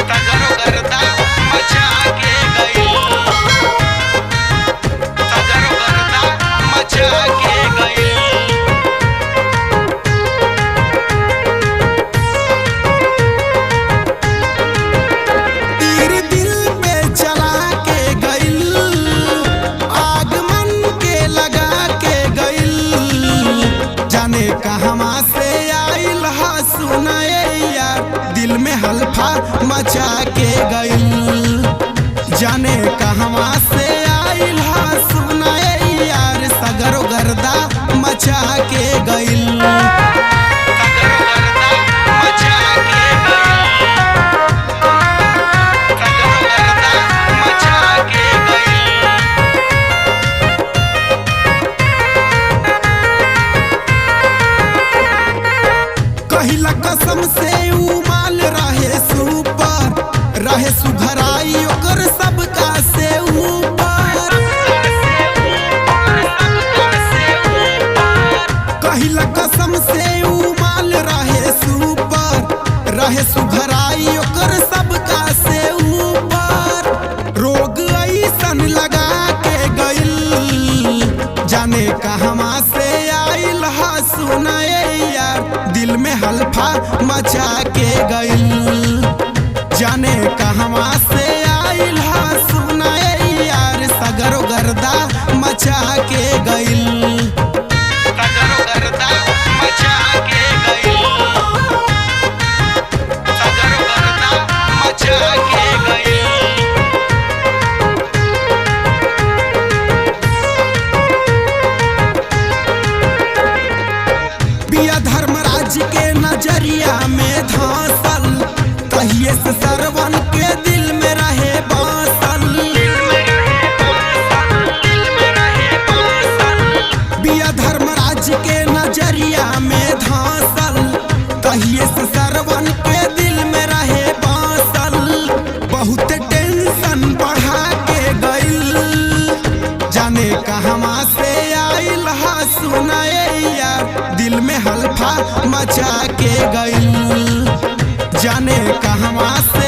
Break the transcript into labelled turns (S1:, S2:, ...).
S1: सगरो गर्दा मचा के गइल, सगरो गर्दा मचा के गइल।
S2: तीर दिल पे चला के गइल, आगमन के लगा के गइल, जाने कहवा से आइल हा सुनाए यार, दिल में हल्फा मचा के गइल, जाने कहवा से आइल हा सुनाए यार, सगरो गर्दा मचा के गइल,
S1: सगरो गर्दा मचा के गइल, सगरो गर्दा मचा के गइल।
S2: कहिला कसम से ऊ माल रहे सुपर, रहे सुघराई ओकर सबका से ऊपर, कहिला कसम से ऊ माल रहे सुपर, रहे सुघराई ओकर सबका से ऊपर, रोग ऐसन लगा के गइल, जाने कहवा से आइल हा सुनाए यार, दिल में हल्फा मचा के गइल, जाने कहवा से आइल हा सुनाए यार, सगरो गर्दा मचा के गइल,
S1: सगरो गर्दा मचा के गइल, सगरो गर्दा मचा के गइल।
S2: पिया धर्मराज के नजरिया में धंसल, कहिए से सरवन के दिल में रहे बासल, पिया धर्मराज के नजरिया में धंसल, कहिए से सरवन के दिल में रहे बासल, बहुत टेंशन बढ़ा के गइल, जाने कहवा से आइल हा सुनाए यार, दिल में हल्फा मचा के गइल, जाने कहवा से